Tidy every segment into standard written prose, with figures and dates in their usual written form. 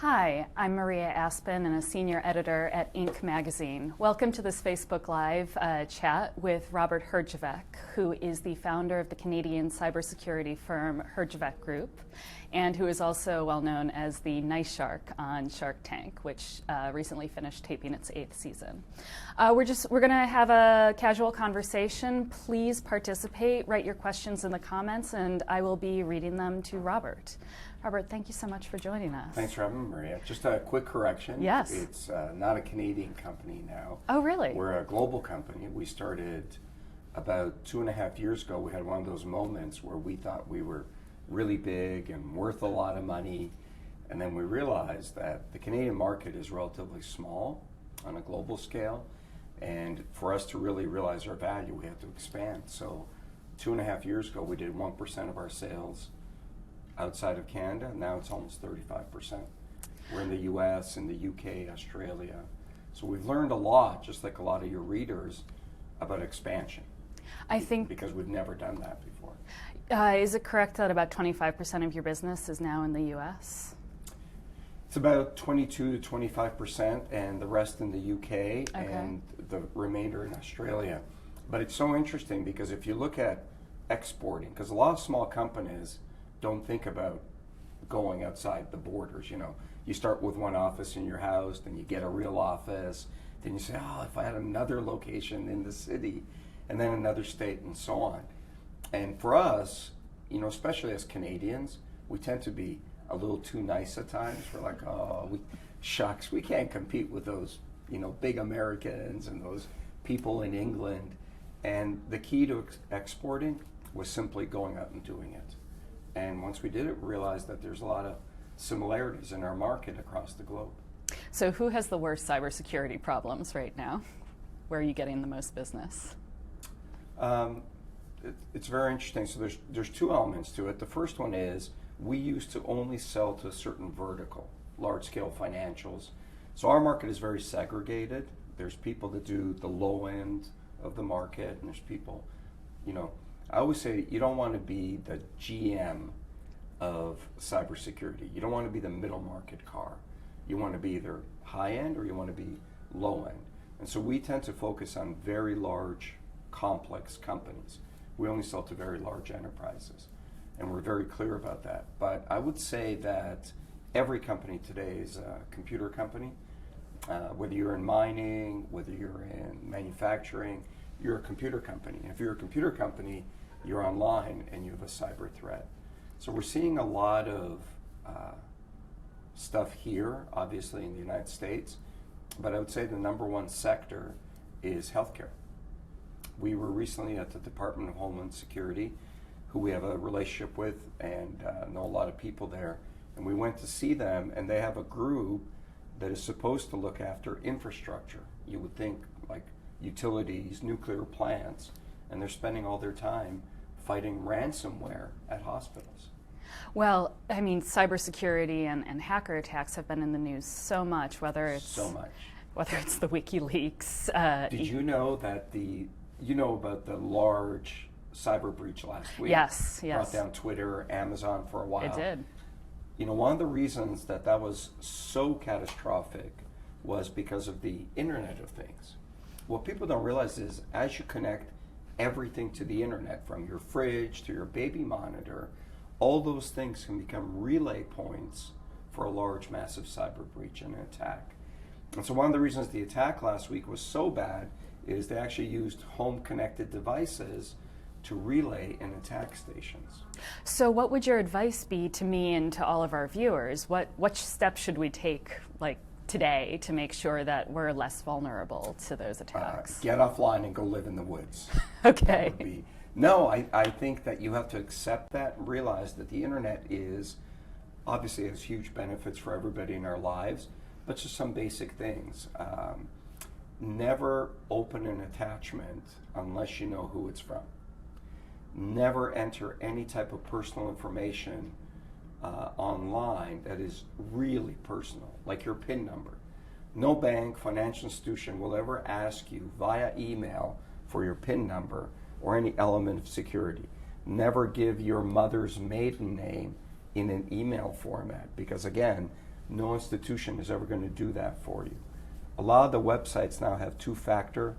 Hi, I'm Maria Aspen and a senior editor at Inc. magazine. Welcome to this Facebook Live chat with Robert Herjavec, who is the founder of the Canadian cybersecurity firm Herjavec Group, and who is also well known as the Nice Shark on Shark Tank, which recently finished taping its 8th season. We're going to have a casual conversation. Please participate, write your questions in the comments, and I will be reading them to Robert. Robert, thank you so much for joining us. Thanks for having me, Maria. Just a quick correction. Yes. It's not a Canadian company now. Oh, really? We're a global company. We started about 2.5 years ago. We had one of those moments where we thought we were really big and worth a lot of money. And then we realized that the Canadian market is relatively small on a global scale. And for us to really realize our value, we had to expand. So 2.5 years ago, we did 1% of our sales outside of Canada. Now it's almost 35%. We're in the US, in the UK, Australia. So we've learned a lot, just like a lot of your readers, about expansion. I think because we've never done that before. Is it correct that about 25% of your business is now in the US? It's about 22 to 25%, and the rest in the UK, and the remainder in Australia. But it's so interesting because if you look at exporting, because a lot of small companies don't think about going outside the borders. You know, you start with one office in your house, then you get a real office, then you say, oh, if I had another location in the city, and then another state, and so on. And for us, you know, especially as Canadians, we tend to be a little too nice at times. We're like, oh, shucks, we can't compete with those, you know, big Americans and those people in England. And the key to exporting was simply going out and doing it. And once we did it, we realized that there's a lot of similarities in our market across the globe. So who has the worst cybersecurity problems right now? Where are you getting the most business? It's very interesting. So there's two elements to it. The first one is we used to only sell to a certain vertical, large-scale financials. So our market is very segregated. There's people that do the low end of the market, and there's people, you know, I always say you don't want to be the GM of cybersecurity. You don't want to be the middle market car. You want to be either high end or you want to be low end. And so we tend to focus on very large, complex companies. We only sell to very large enterprises. And we're very clear about that. But I would say that every company today is a computer company. Whether you're in mining, whether you're in manufacturing, you're a computer company. And if you're a computer company, you're online and you have a cyber threat. So we're seeing a lot of stuff here, obviously in the United States, but I would say the number one sector is healthcare. We were recently at the Department of Homeland Security, who we have a relationship with and know a lot of people there, and we went to see them, and they have a group that is supposed to look after infrastructure. You would think like utilities, nuclear plants, and they're spending all their time fighting ransomware at hospitals. Well, I mean, cybersecurity and hacker attacks have been in the news so much, whether it's whether it's the WikiLeaks. Did you know that you know about the large cyber breach last week? Yes. Brought down Twitter, Amazon for a while. It did. You know, one of the reasons that was so catastrophic was because of the Internet of Things. What people don't realize is as you connect everything to the internet, from your fridge to your baby monitor, all those things can become relay points for a large, massive cyber breach and an attack. And so one of the reasons the attack last week was so bad is they actually used home-connected devices to relay in attack stations. So what would your advice be to me and to all of our viewers? What steps should we take, like, today to make sure that we're less vulnerable to those attacks? Get offline and go live in the woods. Okay. No, I think that you have to accept that and realize that the internet is obviously has huge benefits for everybody in our lives, but just some basic things. Never open an attachment unless you know who it's from. Never enter any type of personal information online that is really personal, like your PIN number. No bank, financial institution will ever ask you via email for your PIN number or any element of security. Never give your mother's maiden name in an email format, because again, no institution is ever going to do that for you. A lot of the websites now have two-factor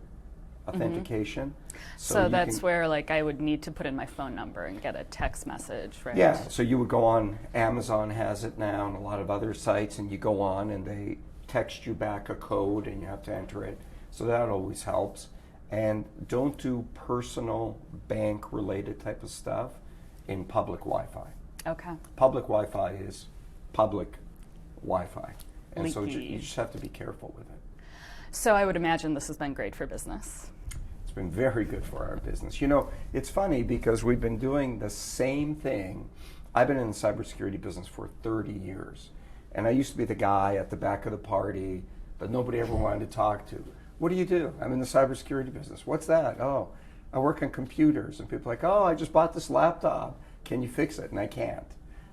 authentication. So that's where like I would need to put in my phone number and get a text message, right? Yeah, so you would go on, Amazon has it now and a lot of other sites, and you go on and they text you back a code and you have to enter it. So that always helps. And don't do personal bank related type of stuff in public Wi-Fi. Okay. Public Wi-Fi is public Wi-Fi. And so Leaky. you just have to be careful with it. So I would imagine this has been great for business. It's been very good for our business. You know, it's funny because we've been doing the same thing. I've been in the cybersecurity business for 30 years. And I used to be the guy at the back of the party that nobody ever wanted to talk to. What do you do? I'm in the cybersecurity business. What's that? Oh, I work on computers. And people are like, oh, I just bought this laptop. Can you fix it? And I can't.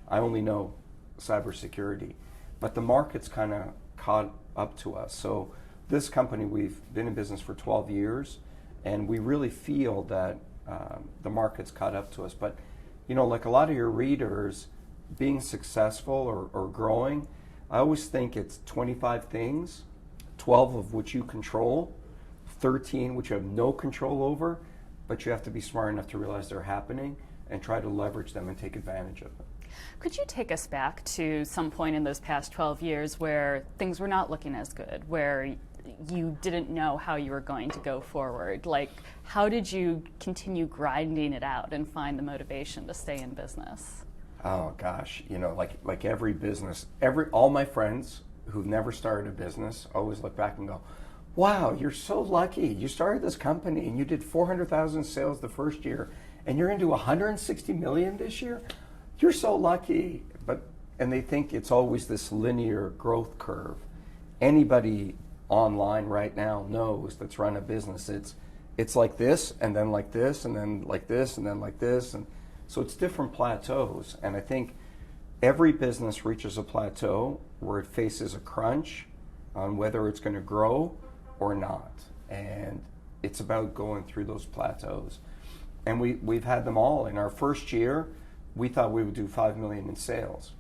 I only know cybersecurity. But the market's kind of caught up to us. So this company, we've been in business for 12 years, and we really feel that the market's caught up to us. But, you know, like a lot of your readers, being successful or growing, I always think it's 25 things, 12 of which you control, 13 which you have no control over, but you have to be smart enough to realize they're happening and try to leverage them and take advantage of them. Could you take us back to some point in those past 12 years where things were not looking as good, where you didn't know how you were going to go forward? Like, how did you continue grinding it out and find the motivation to stay in business? Oh gosh, you know, like every business, all my friends who've never started a business always look back and go, wow, you're so lucky. You started this company and you did 400,000 sales the first year and you're into 160 million this year. You're so lucky. And they think it's always this linear growth curve. Anybody online right now knows that's run a business. It's like this and then like this and then like this and then like this. And so it's different plateaus. And I think every business reaches a plateau where it faces a crunch on whether it's going to grow or not. And it's about going through those plateaus. And we've had them all. In our first year, we thought we would do 5 million in sales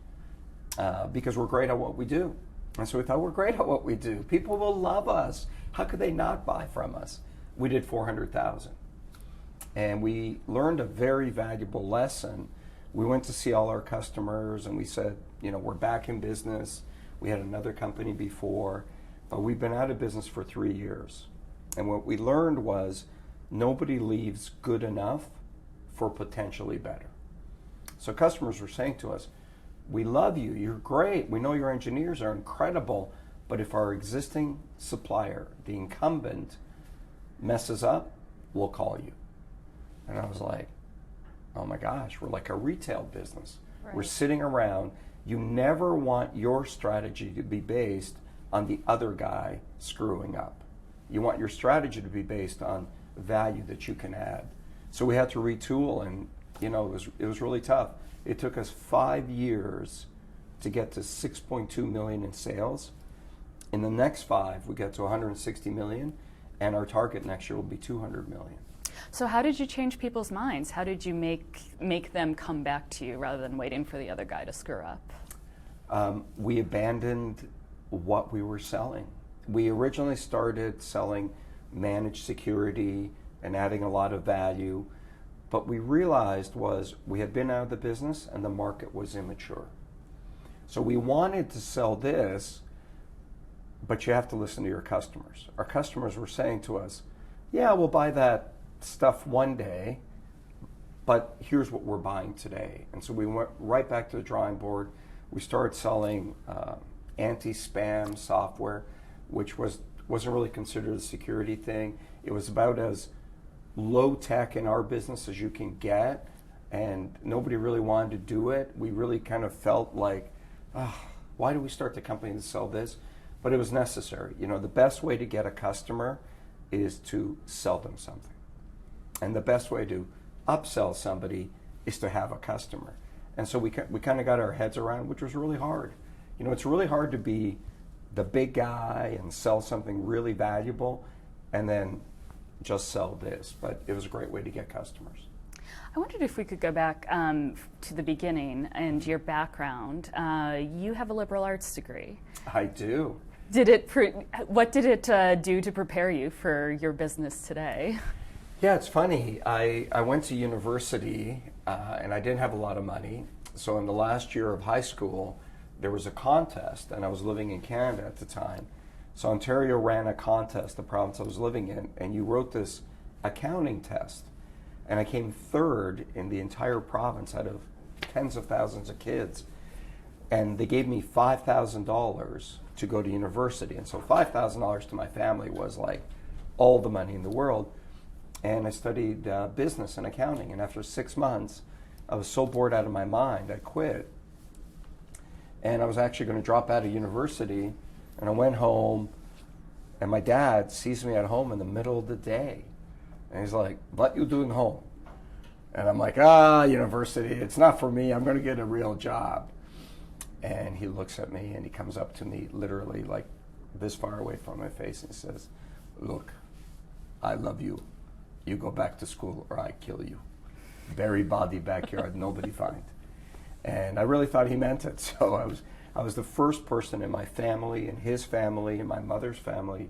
because we're great at what we do. And so we thought, we're great at what we do. People will love us. How could they not buy from us? We did 400,000. And we learned a very valuable lesson. We went to see all our customers and we said, you know, we're back in business. We had another company before, but we've been out of business for 3 years. And what we learned was nobody leaves good enough for potentially better. So customers were saying to us, we love you, you're great, we know your engineers are incredible, but if our existing supplier, the incumbent, messes up, we'll call you. And I was like, oh my gosh, we're like a retail business. Right. We're sitting around. You never want your strategy to be based on the other guy screwing up. You want your strategy to be based on value that you can add. So we had to retool, and you know, it was really tough. It took us 5 years to get to 6.2 million in sales. In the next 5, we get to 160 million, and our target next year will be 200 million. So how did you change people's minds? How did you make them come back to you rather than waiting for the other guy to screw up? We abandoned what we were selling. We originally started selling managed security and adding a lot of value. But we realized was we had been out of the business and the market was immature. So we wanted to sell this, but you have to listen to your customers. Our customers were saying to us, yeah, we'll buy that stuff one day, but here's what we're buying today. And so we went right back to the drawing board. We started selling anti-spam software, which wasn't really considered a security thing. It was about as low tech in our business as you can get, and nobody really wanted to do it. We really kind of felt like, why do we start the company to sell this? But it was necessary. You know, the best way to get a customer is to sell them something. And the best way to upsell somebody is to have a customer. And so we kind of got our heads around, which was really hard. You know, it's really hard to be the big guy and sell something really valuable and then just sell this. But it was a great way to get customers. I wondered if we could go back to the beginning and your background. You have a liberal arts degree. I do. What did it do to prepare you for your business today? Yeah, it's funny. I went to university and I didn't have a lot of money. So in the last year of high school, there was a contest, and I was living in Canada at the time. So Ontario ran a contest, the province I was living in, and you wrote this accounting test. And I came third in the entire province out of tens of thousands of kids. And they gave me $5,000 to go to university. And so $5,000 to my family was like all the money in the world. And I studied business and accounting. And after 6 months, I was so bored out of my mind, I quit. And I was actually going to drop out of university. And I went home, and my dad sees me at home in the middle of the day. And he's like, "What you doing home?" And I'm like, university, it's not for me. I'm going to get a real job. And he looks at me, and he comes up to me literally like this far away from my face, and he says, "Look, I love you. You go back to school or I kill you. Bury body backyard, nobody find." And I really thought he meant it. So I was the first person in my family, and his family, and my mother's family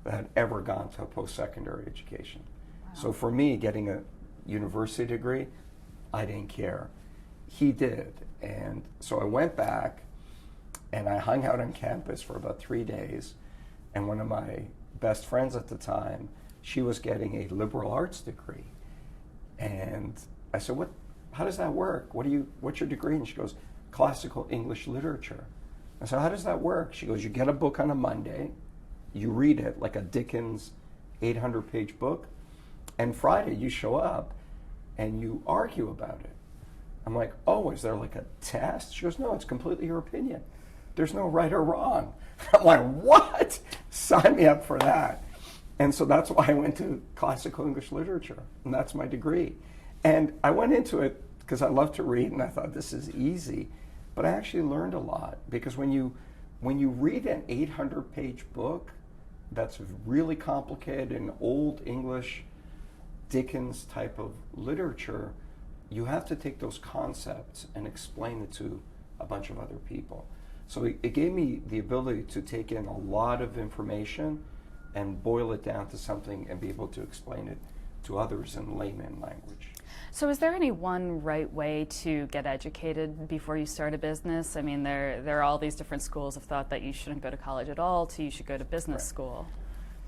that had ever gone to a post-secondary education. Wow. So for me, getting a university degree, I didn't care. He did. And so I went back, and I hung out on campus for about 3 days. And one of my best friends at the time, she was getting a liberal arts degree. And I said, how does that work? What's your degree? And she goes, classical English literature. I said, how does that work? She goes, you get a book on a Monday, you read it like a Dickens 800-page book, and Friday you show up and you argue about it. I'm like, oh, is there like a test? She goes, no, it's completely your opinion. There's no right or wrong. I'm like, what? Sign me up for that. And so that's why I went to classical English literature, and that's my degree. And I went into it because I love to read, and I thought this is easy, but I actually learned a lot, because when you read an 800-page book that's really complicated in old English Dickens type of literature, you have to take those concepts and explain it to a bunch of other people. So it gave me the ability to take in a lot of information and boil it down to something and be able to explain it to others in layman language. So is there any one right way to get educated before you start a business? I mean, there are all these different schools of thought that you shouldn't go to college at all to you should go to business school.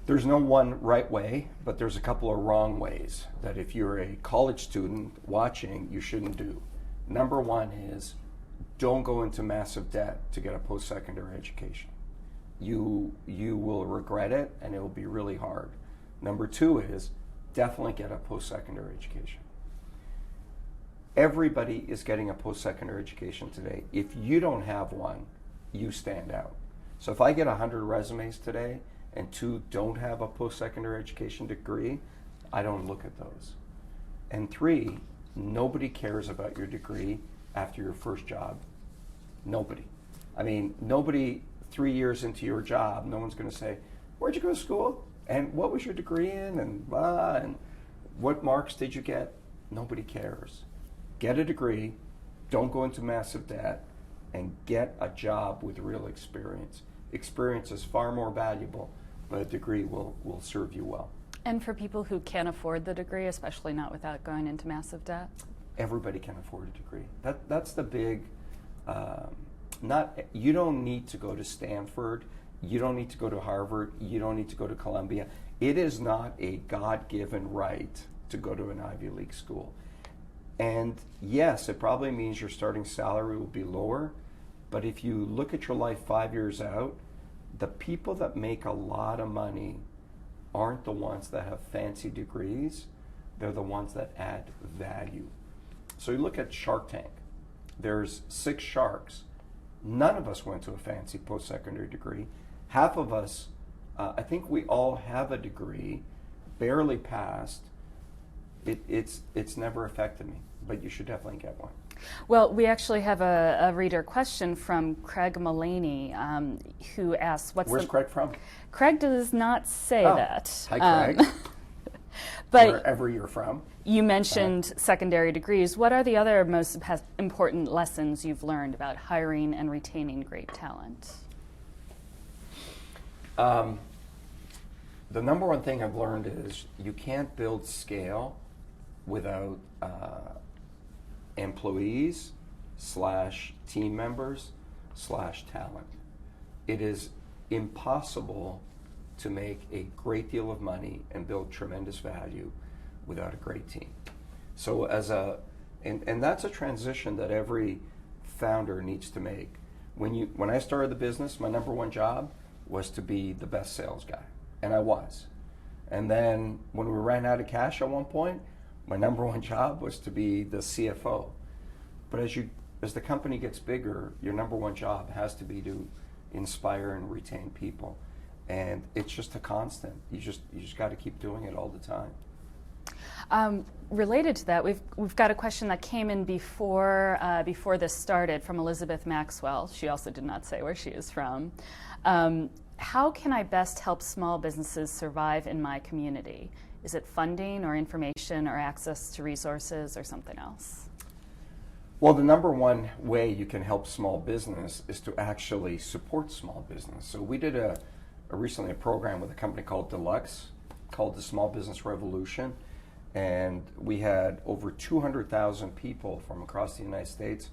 There's no one right way, but there's a couple of wrong ways that if you're a college student watching, you shouldn't do. Number one is don't go into massive debt to get a post-secondary education. You will regret it, and it will be really hard. Number two is definitely get a post-secondary education. Everybody is getting a post-secondary education today. If you don't have one, you stand out. So if I get 100 resumes today and 2 don't have a post-secondary education degree, I don't look at those. And 3, nobody cares about your degree after your first job. Nobody. I mean, nobody 3 years into your job, no one's going to say, where'd you go to school? And what was your degree in? And blah, and what marks did you get? Nobody cares. Get a degree, don't go into massive debt, and get a job with real experience. Experience is far more valuable, but a degree will serve you well. And for people who can't afford the degree, especially not without going into massive debt? Everybody can afford a degree. That's the big, you don't need to go to Stanford, you don't need to go to Harvard, you don't need to go to Columbia. It is not a God-given right to go to an Ivy League school. And yes, it probably means your starting salary will be lower, but if you look at your life 5 years out, the people that make a lot of money aren't the ones that have fancy degrees, they're the ones that add value. So you look at Shark Tank, there's 6 sharks. None of us went to a fancy post-secondary degree. Half of us, I think we all have a degree, barely passed. It's never affected me, but you should definitely get one. Well, we actually have a reader question from Craig Mullaney, who asks, Where's Craig from? Craig does not say that. Hi, Craig. But wherever you're from. you mentioned secondary degrees. What are the other most important lessons you've learned about hiring and retaining great talent? The number one thing I've learned is you can't build scale without employees / team members / talent. It is impossible to make a great deal of money and build tremendous value without a great team. So and that's a transition that every founder needs to make. When I started the business, my number one job was to be the best sales guy, and I was. And then when we ran out of cash at one point, my number one job was to be the CFO. But as the company gets bigger, your number one job has to be to inspire and retain people. And it's just a constant. You just got to keep doing it all the time. Related to that, we've got a question that came in before this started from Elizabeth Maxwell. She also did not say where she is from. How can I best help small businesses survive in my community? Is it funding or information or access to resources or something else? Well, the number one way you can help small business is to actually support small business. So we did recently a program with a company called Deluxe called the Small Business Revolution, and we had over 200,000 people from across the United States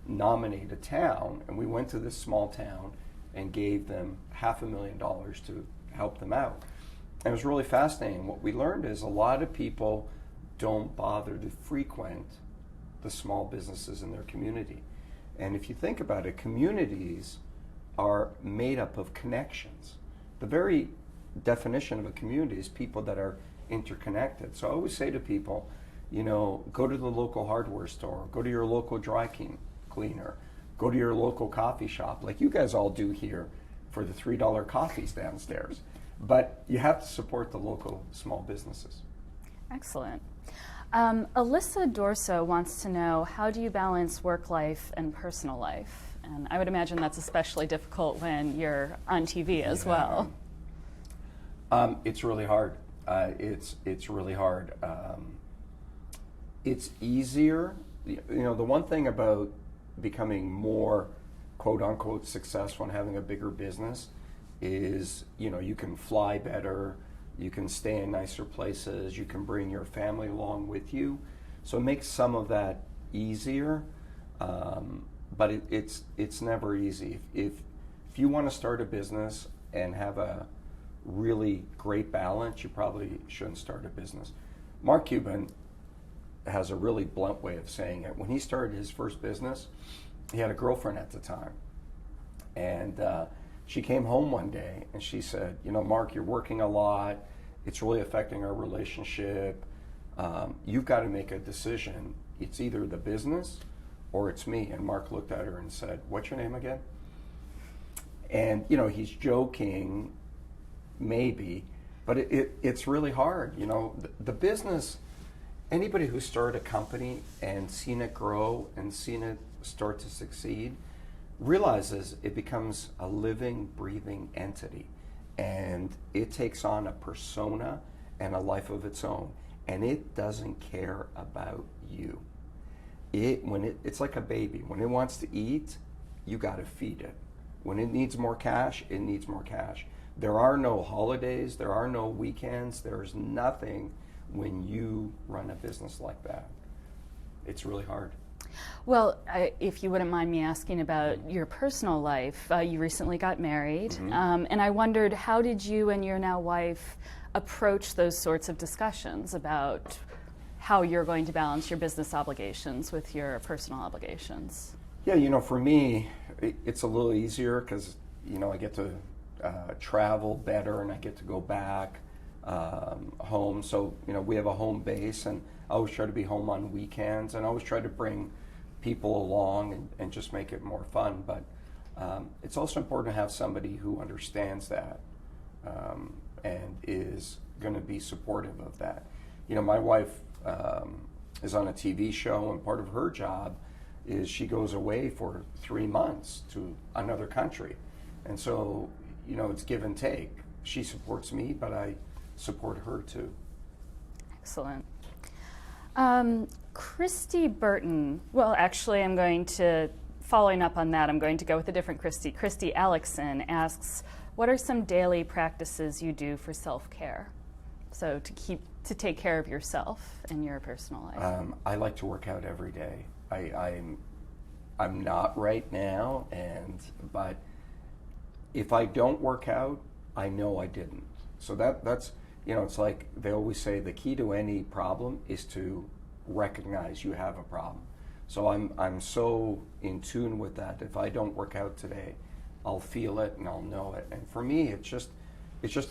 nominate a town, and we went to this small town and gave them $500,000 to help them out. And it was really fascinating. What we learned is a lot of people don't bother to frequent the small businesses in their community. And if you think about it, communities are made up of connections. The very definition of a community is people that are interconnected. So I always say to people, go to the local hardware store, go to your local dry cleaner, go to your local coffee shop, like you guys all do here for the $3 coffees downstairs. But you have to support the local small businesses. Excellent. Alyssa Dorso wants to know, how do you balance work life and personal life? And I would imagine that's especially difficult when you're on TV as well. It's really hard. It's really hard. It's easier. The one thing about becoming more quote unquote successful and having a bigger business is, you can fly better, you can stay in nicer places, you can bring your family along with you. So it makes some of that easier, but it's never easy. If you want to start a business and have a really great balance, you probably shouldn't start a business. Mark Cuban has a really blunt way of saying it. When he started his first business, he had a girlfriend at the time. And she came home one day and she said, Mark, you're working a lot. It's really affecting our relationship. You've got to make a decision. It's either the business or it's me. And Mark looked at her and said, what's your name again? And, he's joking, maybe, but it's really hard. The business, anybody who started a company and seen it grow and seen it start to succeed realizes it becomes a living, breathing entity, and it takes on a persona and a life of its own, and it doesn't care about you. It's like a baby. When it wants to eat, you got to feed it. When it needs more cash, it needs more cash. There are no holidays, there are no weekends, there's nothing when you run a business like that. It's really hard. Well, if you wouldn't mind me asking about your personal life, you recently got married, Mm-hmm. and I wondered, how did you and your now wife approach those sorts of discussions about how you're going to balance your business obligations with your personal obligations? Yeah, for me, it's a little easier because, I get to travel better and I get to go back home. So, we have a home base, and I always try to be home on weekends, and I always try to bring people along and just make it more fun. But it's also important to have somebody who understands that and is going to be supportive of that. My wife is on a TV show, and part of her job is she goes away for 3 months to another country. And so, it's give and take. She supports me, but I support her too. Excellent. Christy Burton, well, actually, following up on that, I'm going to go with a different Christy. Christy Alexson asks, what are some daily practices you do for self-care? So to take care of yourself in your personal life. I like to work out every day. I'm not right now, but if I don't work out, I know I didn't. So that's, it's like they always say the key to any problem is to recognize you have a problem. So I'm so in tune with that. If I don't work out today, I'll feel it and I'll know it. And for me, it's just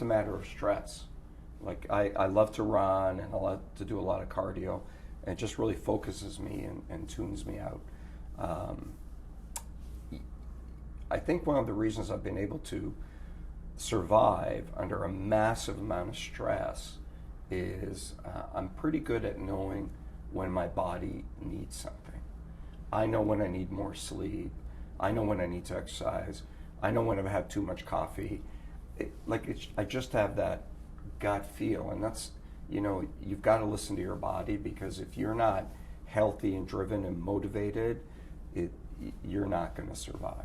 a matter of stress. Like I love to run and I love to do a lot of cardio, and it just really focuses me and tunes me out. I think one of the reasons I've been able to survive under a massive amount of stress is I'm pretty good at knowing when my body needs something. I know when I need more sleep. I know when I need to exercise. I know when I've had too much coffee. I just have that gut feel, and that's, you've got to listen to your body, because if you're not healthy and driven and motivated, you're not going to survive.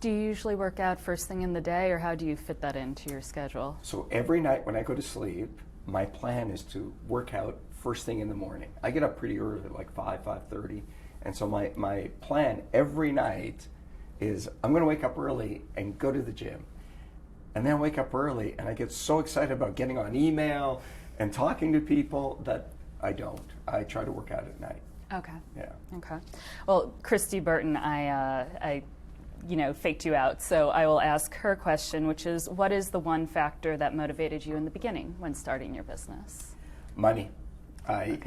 Do you usually work out first thing in the day, or how do you fit that into your schedule? So every night when I go to sleep, my plan is to work out first thing in the morning. I get up pretty early, like 5:30, and so my plan every night is I'm going to wake up early and go to the gym. And then I wake up early and I get so excited about getting on email and talking to people that I don't. I try to work out at night. Okay. Yeah. Okay. Well, Christy Burton, I faked you out, so I will ask her question, which is, what is the one factor that motivated you in the beginning when starting your business? Money. I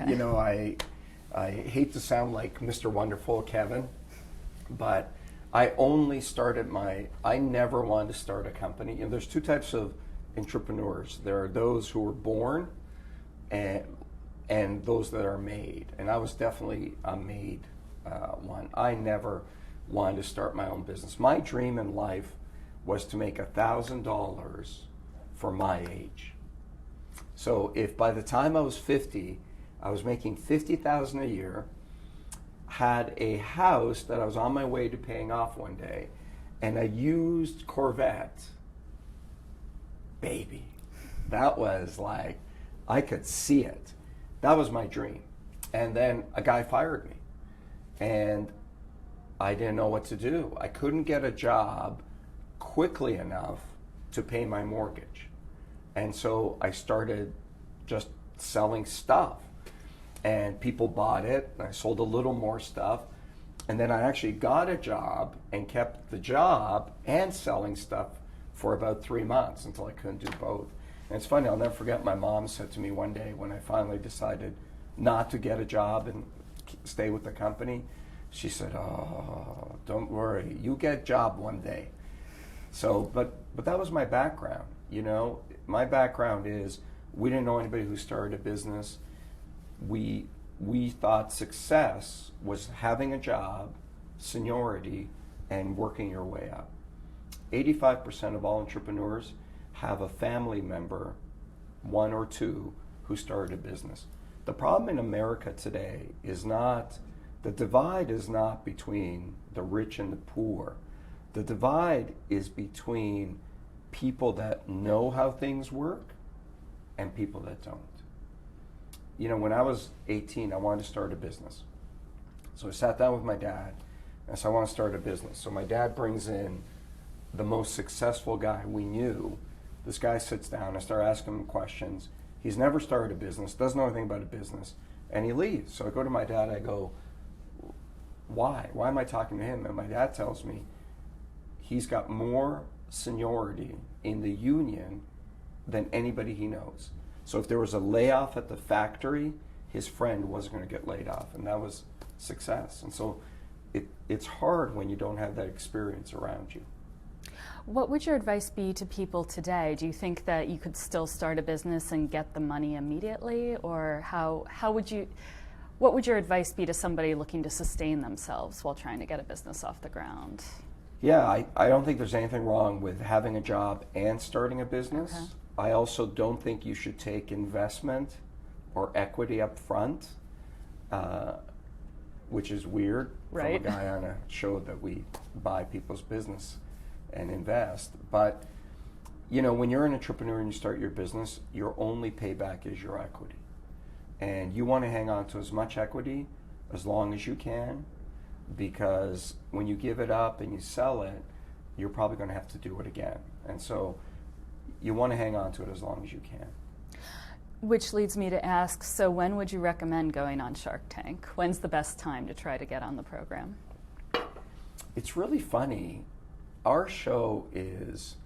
hate to sound like Mr. Wonderful, Kevin, but I never wanted to start a company. There's two types of entrepreneurs. There are those who were born and those that are made. And I was definitely a made one. I never wanted to start my own business. My dream in life was to make $1,000 for my age. So if by the time I was 50, I was making $50,000 a year, had a house that I was on my way to paying off one day, and a used Corvette, baby, that was like, I could see it. That was my dream. And then a guy fired me, and I didn't know what to do. I couldn't get a job quickly enough to pay my mortgage. And so I started just selling stuff. And people bought it, and I sold a little more stuff. And then I actually got a job and kept the job and selling stuff for about 3 months until I couldn't do both. And it's funny, I'll never forget, my mom said to me one day when I finally decided not to get a job and stay with the company, she said, "Oh, don't worry, you get a job one day." So, but that was my background, My background is, we didn't know anybody who started a business. We thought success was having a job, seniority, and working your way up. 85% of all entrepreneurs have a family member, one or two, who started a business. The problem in America today is not, the divide is not between the rich and the poor. The divide is between people that know how things work and people that don't. When I was 18, I wanted to start a business. So I sat down with my dad, and I said, I want to start a business. So my dad brings in the most successful guy we knew. This guy sits down, I start asking him questions. He's never started a business, doesn't know anything about a business, and he leaves. So I go to my dad, I go, why? Why am I talking to him? And my dad tells me he's got more seniority in the union than anybody he knows. So if there was a layoff at the factory, his friend wasn't going to get laid off, and that was success. And so it's hard when you don't have that experience around you. What would your advice be to people today? Do you think that you could still start a business and get the money immediately, or what would your advice be to somebody looking to sustain themselves while trying to get a business off the ground? Yeah, I don't think there's anything wrong with having a job and starting a business. Okay. I also don't think you should take investment or equity up front, which is weird Right. from a guy on a show that we buy people's business and invest. But when you're an entrepreneur and you start your business, your only payback is your equity. And you want to hang on to as much equity as long as you can, because when you give it up and you sell it, you're probably going to have to do it again. And so you want to hang on to it as long as you can. Which leads me to ask, so when would you recommend going on Shark Tank? When's the best time to try to get on the program? It's really funny. Our show is,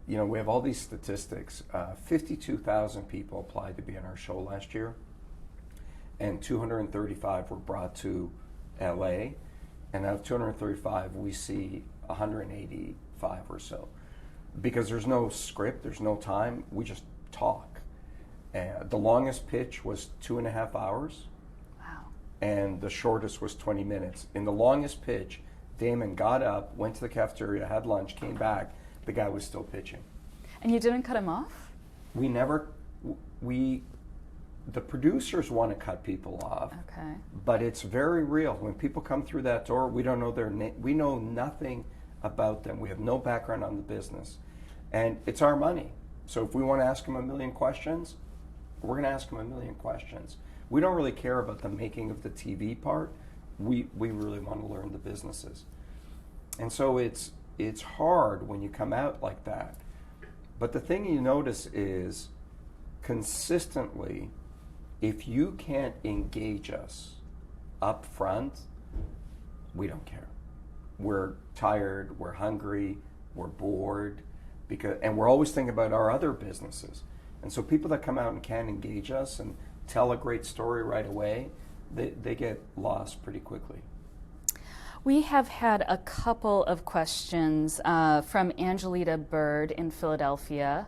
we have all these statistics. 52,000 people applied to be on our show last year, and 235 were brought to LA. And out of 235, we see 185 or so. Because there's no script, there's no time, we just talk. The longest pitch was 2.5 hours. Wow. And the shortest was 20 minutes. In the longest pitch, Damon got up, went to the cafeteria, had lunch, came back, the guy was still pitching. And you didn't cut him off? The producers want to cut people off. Okay. But it's very real. When people come through that door, we don't know their name. We know nothing about them. We have no background on the business. And it's our money. So if we want to ask them a million questions, we're going to ask them a million questions. We don't really care about the making of the TV part. We really want to learn the businesses. And so it's hard when you come out like that. But the thing you notice is consistently, if you can't engage us up front, we don't care. We're tired, we're hungry, we're bored, and we're always thinking about our other businesses. And so people that come out and can't engage us and tell a great story right away, they get lost pretty quickly. We have had a couple of questions from Angelita Bird in Philadelphia.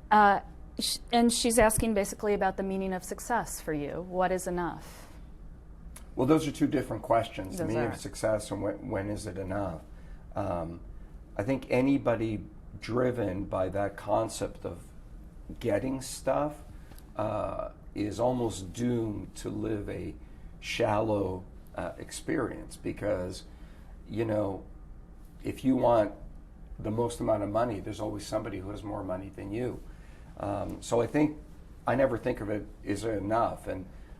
And she's asking basically about the meaning of success for you. What is enough? Well, those are two different questions. The Those meaning are. of success and when is it enough? I think anybody driven by that concept of getting stuff is almost doomed to live a shallow experience, because if you want the most amount of money, there's always somebody who has more money than you. So I never think of it, is it enough?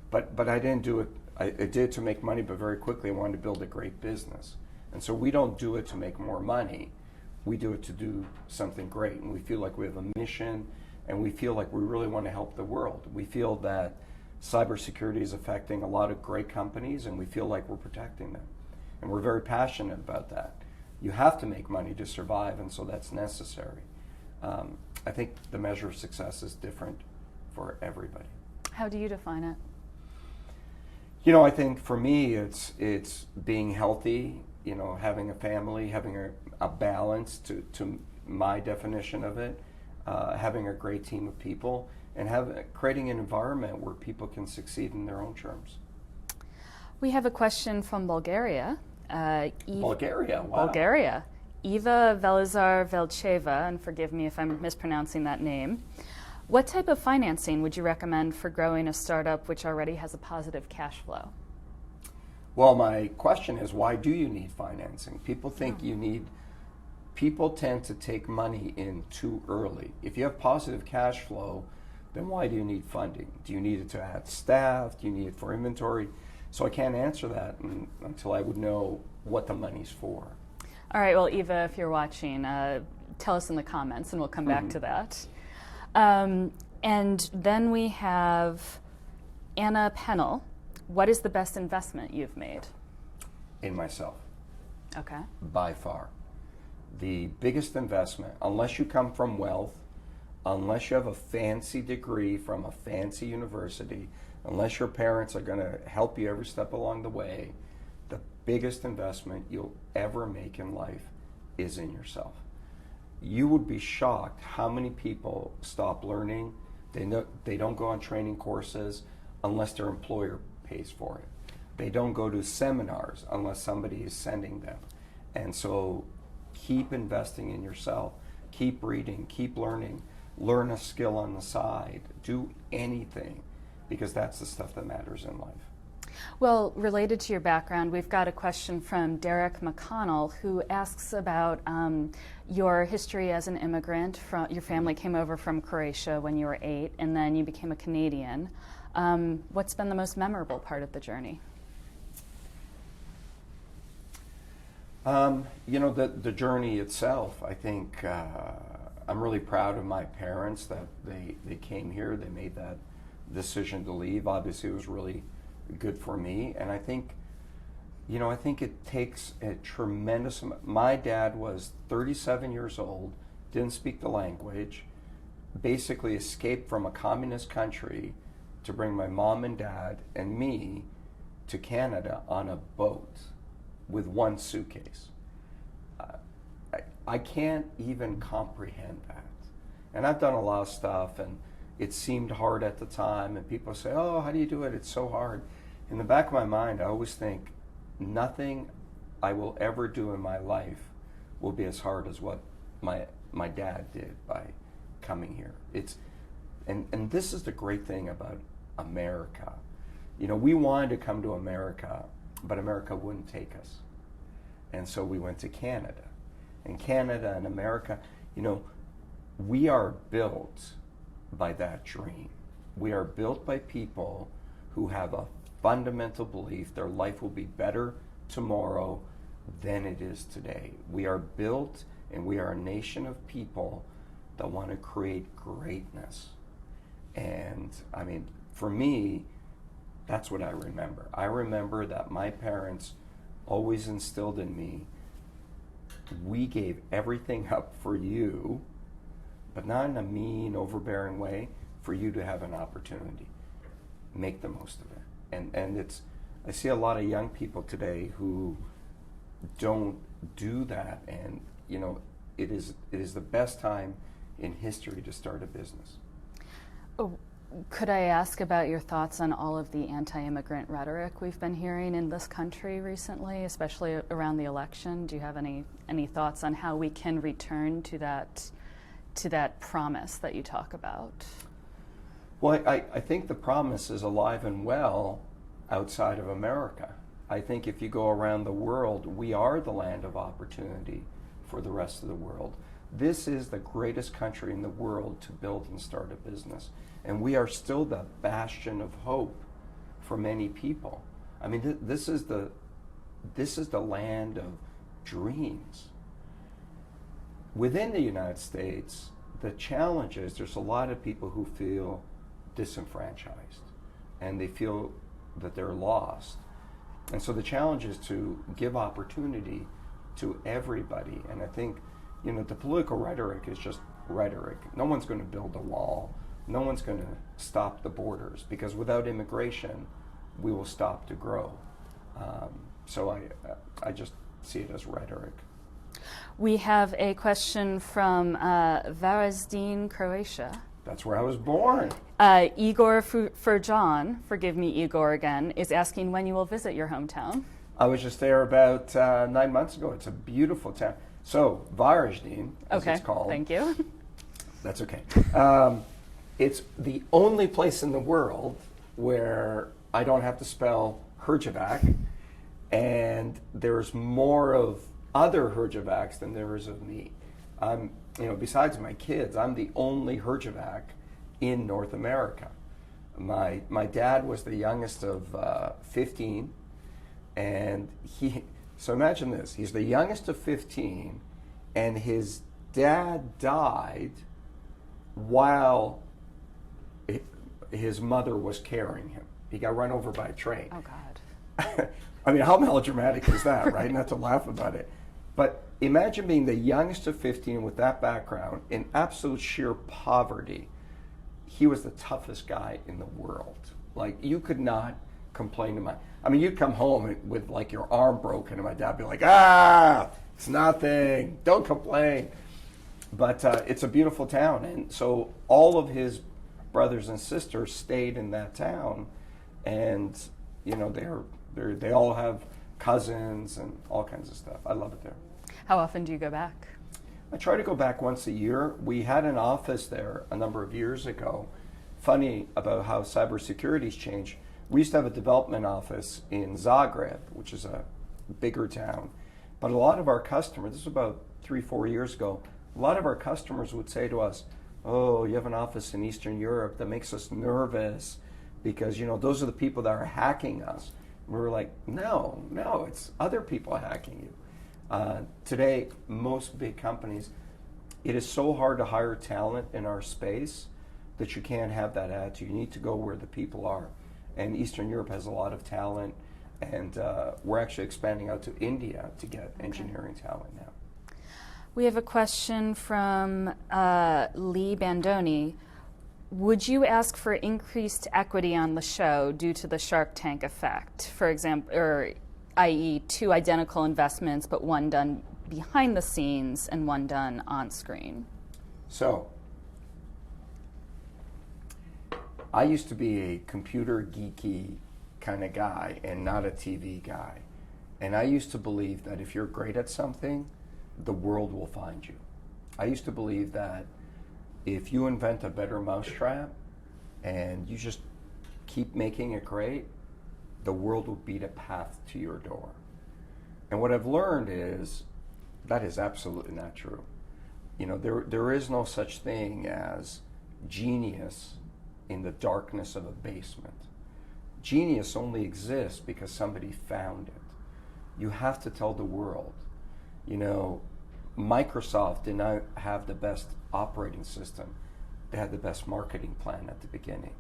But I didn't do it. I did to make money, but very quickly I wanted to build a great business. And so we don't do it to make more money. We do it to do something great. And we feel like we have a mission, and we feel like we really want to help the world. We feel that cybersecurity is affecting a lot of great companies, and we feel like we're protecting them. And we're very passionate about that. You have to make money to survive, and so that's necessary. I think the measure of success is different for everybody. How do you define it? I think for me, it's being healthy, having a family, having a balance to my definition of it, having a great team of people, and creating an environment where people can succeed in their own terms. We have a question from Bulgaria. Bulgaria, wow. Bulgaria. Eva Velizar Velcheva, and forgive me if I'm mispronouncing that name. What type of financing would you recommend for growing a startup which already has a positive cash flow? Well, my question is, why do you need financing? People tend to take money in too early. If you have positive cash flow, then why do you need funding? Do you need it to add staff? Do you need it for inventory? So I can't answer that until I would know what the money's for. All right, well, Eva, if you're watching, tell us in the comments and we'll come back to that. And then we have Anna Pennell. What is the best investment you've made? In myself. Okay. By far. The biggest investment, unless you come from wealth, unless you have a fancy degree from a fancy university, unless your parents are going to help you every step along the way, the biggest investment you'll ever make in life is in yourself. You would be shocked how many people stop learning. They don't go on training courses unless their employer pays for it. They don't go to seminars unless somebody is sending them. And so keep investing in yourself. Keep reading, keep learning. Learn a skill on the side. Do anything. because that's the stuff that matters in life. Well, related to your background, we've got a question from Derek McConnell, who asks about your history as an immigrant. Your family came over from Croatia when you were 8, and then you became a Canadian. What's been the most memorable part of the journey? The journey itself, I think I'm really proud of my parents that they came here, they made that decision to leave. Obviously, it was really good for me, and I think it takes a tremendous amount. My dad was 37 years old, didn't speak the language, basically escaped from a communist country to bring my mom and dad and me to Canada on a boat with one suitcase. I can't even comprehend that. And I've done a lot of stuff, and it seemed hard at the time, and people say, oh, how do you do it? It's so hard. In the back of my mind, I always think nothing I will ever do in my life will be as hard as what my dad did by coming here. And this is the great thing about America. We wanted to come to America, but America wouldn't take us. And so we went to Canada. And Canada and America, we are built by that dream. We are built by people who have a fundamental belief their life will be better tomorrow than it is today. We are built, and we are a nation of people that want to create greatness. And for me, that's what I remember. I remember that my parents always instilled in me, we gave everything up for you, but not in a mean, overbearing way, for you to have an opportunity. Make the most of it. And I see a lot of young people today who don't do that, and it is the best time in history to start a business. Oh, could I ask about your thoughts on all of the anti-immigrant rhetoric we've been hearing in this country recently, especially around the election? Do you have any thoughts on how we can return to that promise that you talk about? Well, I think the promise is alive and well outside of America. I think if you go around the world, we are the land of opportunity for the rest of the world. This is the greatest country in the world to build and start a business. And we are still the bastion of hope for many people. This is the land of dreams. Within the United States, the challenge is there's a lot of people who feel disenfranchised, and they feel that they're lost. And so the challenge is to give opportunity to everybody. And I think, the political rhetoric is just rhetoric. No one's going to build a wall. No one's going to stop the borders, because without immigration, we will stop to grow. So I just see it as rhetoric. We have a question from Varazdin, Croatia. That's where I was born. Igor Furjan, forgive me, Igor again, is asking when you will visit your hometown. I was just there about 9 months ago. It's a beautiful town. So, Varazdin, as it's called. Thank you. That's okay. It's the only place in the world where I don't have to spell Herjavec, and there's more of other Herjavecs than there is of me. Besides my kids, I'm the only Herjavec in North America. My dad was the youngest of 15, and so imagine this, he's the youngest of 15, and his dad died while his mother was carrying him. He got run over by a train. Oh, God. How melodramatic is that, right? Not to laugh about it. But imagine being the youngest of 15 with that background in absolute sheer poverty. He was the toughest guy in the world. You could not complain to you'd come home with your arm broken, and my dad would be like, it's nothing, don't complain. But it's a beautiful town, and so all of his brothers and sisters stayed in that town, and they all have cousins and all kinds of stuff. I love it there. How often do you go back? I try to go back once a year. We had an office there a number of years ago, funny about how cybersecurity's changed. We used to have a development office in Zagreb, which is a bigger town. But a lot of our customers, this was about 3-4 years ago, a lot of our customers would say to us, oh, you have an office in Eastern Europe, that makes us nervous because, those are the people that are hacking us. And we were like, no, it's other people hacking you. Today, most big companies, it is so hard to hire talent in our space that you can't have that attitude. You need to go where the people are. And Eastern Europe has a lot of talent, and we're actually expanding out to India to get engineering talent now. We have a question from Lee Bandoni. Would you ask for increased equity on the show due to the Shark Tank effect, for example, or i.e. 2 identical investments, but one done behind the scenes and one done on screen? So, I used to be a computer geeky kind of guy and not a TV guy. And I used to believe that if you're great at something, the world will find you. I used to believe that if you invent a better mousetrap and you just keep making it great, the world will beat a path to your door. And what I've learned is that is absolutely not true. There is no such thing as genius in the darkness of a basement. Genius only exists because somebody found it. You have to tell the world. Microsoft did not have the best operating system. They had the best marketing plan at the beginning.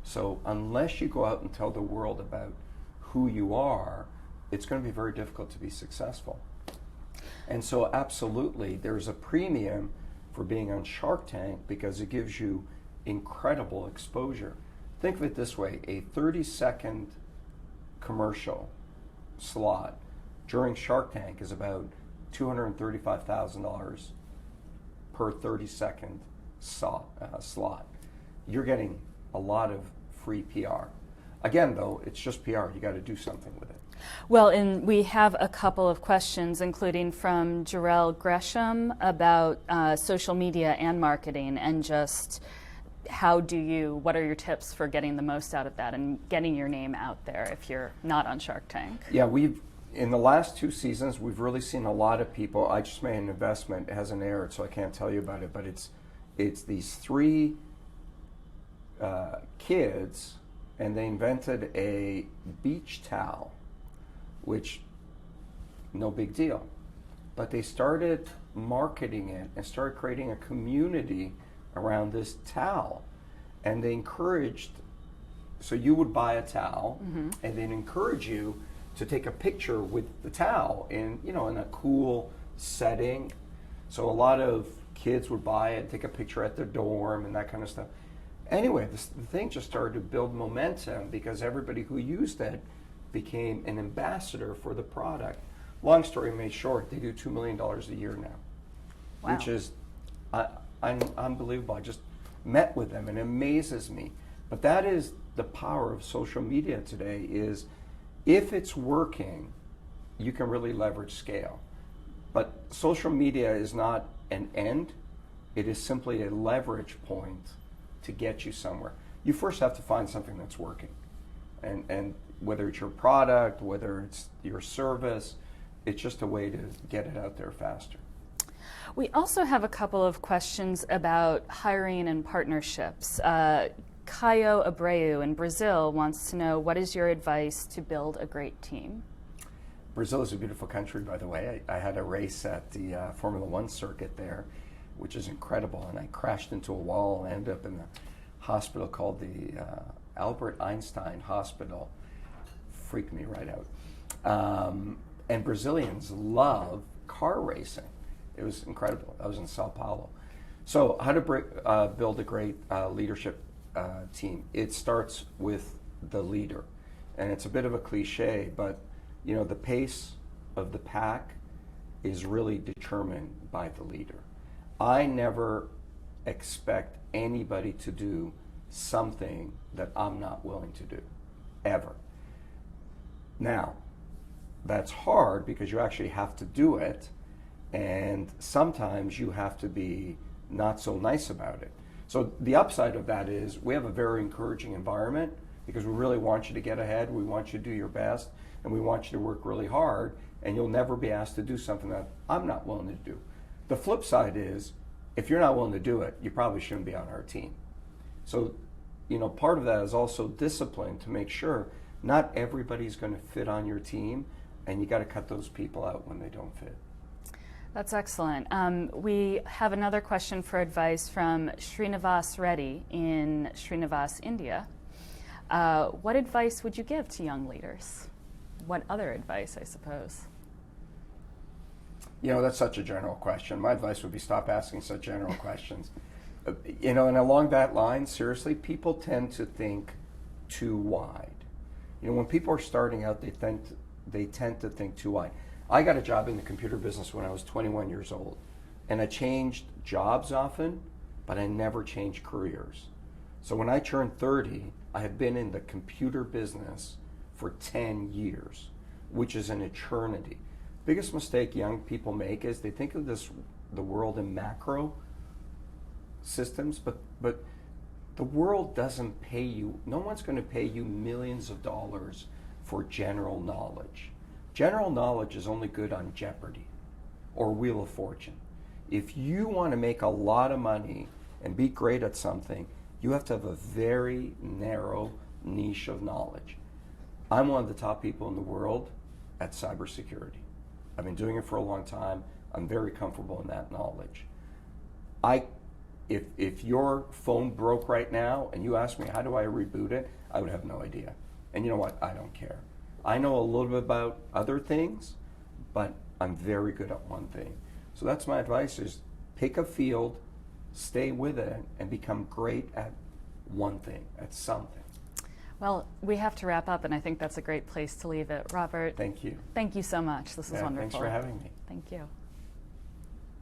So unless you go out and tell the world about who you are, it's going to be very difficult to be successful. And so absolutely, there's a premium for being on Shark Tank because it gives you incredible exposure. Think of it this way, a 30-second commercial slot during Shark Tank is about $235,000 per 30-second slot. You're getting a lot of free PR. Again, though, it's just PR. You got to do something with it. Well, and we have a couple of questions, including from Jarrell Gresham about social media and marketing, and just what are your tips for getting the most out of that and getting your name out there if you're not on Shark Tank? Yeah, in the last 2 seasons, we've really seen a lot of people. I just made an investment. It hasn't aired, so I can't tell you about it, but it's these 3 kids, and they invented a beach towel, which, no big deal. But they started marketing it and started creating a community around this towel. And they encouraged, so you would buy a towel, and they'd encourage you to take a picture with the towel in a cool setting. So a lot of kids would buy it, take a picture at their dorm and that kind of stuff. Anyway, the thing just started to build momentum because everybody who used it became an ambassador for the product. Long story made short, they do $2 million a year now, wow. Which is unbelievable. I just met with them and it amazes me. But that is the power of social media today is if it's working, you can really leverage scale. But social media is not an end. It is simply a leverage point to get you somewhere. You first have to find something that's working. And whether it's your product, whether it's your service, it's just a way to get it out there faster. We also have a couple of questions about hiring and partnerships. Caio Abreu in Brazil wants to know, what is your advice to build a great team? Brazil is a beautiful country, by the way. I had a race at the Formula One circuit there, which is incredible, and I crashed into a wall and ended up in a hospital called the Albert Einstein Hospital. Freaked me right out. And Brazilians love car racing. It was incredible. I was in Sao Paulo. So how to build a great leadership team? It starts with the leader. And it's a bit of a cliche, but the pace of the pack is really determined by the leader. I never expect anybody to do something that I'm not willing to do, ever. Now, that's hard because you actually have to do it, and sometimes you have to be not so nice about it. So the upside of that is we have a very encouraging environment because we really want you to get ahead, we want you to do your best, and we want you to work really hard, and you'll never be asked to do something that I'm not willing to do. The flip side is, if you're not willing to do it, you probably shouldn't be on our team. So, part of that is also discipline to make sure not everybody's going to fit on your team, and you got to cut those people out when they don't fit. That's excellent. We have another question for advice from Srinivas Reddy in Srinivas, India. What advice would you give to young leaders? What other advice, I suppose? That's such a general question. My advice would be stop asking such general questions. And along that line, seriously, people tend to think too wide. When people are starting out, they tend to think too wide. I got a job in the computer business when I was 21 years old, and I changed jobs often, but I never changed careers. So when I turned 30, I have been in the computer business for 10 years, which is an eternity. Biggest mistake young people make is they think of the world in macro systems, but the world doesn't pay you, no one's going to pay you millions of dollars for general knowledge. General knowledge is only good on Jeopardy or Wheel of Fortune. If you want to make a lot of money and be great at something, you have to have a very narrow niche of knowledge. I'm one of the top people in the world at cybersecurity. I've been doing it for a long time. I'm very comfortable in that knowledge. If your phone broke right now and you asked me how do I reboot it, I would have no idea. And you know what? I don't care. I know a little bit about other things, but I'm very good at one thing. So that's my advice is pick a field, stay with it, and become great at one thing, at something. Well, we have to wrap up, and I think that's a great place to leave it. Robert. Thank you. Thank you so much. This was wonderful. Thanks for having me. Thank you.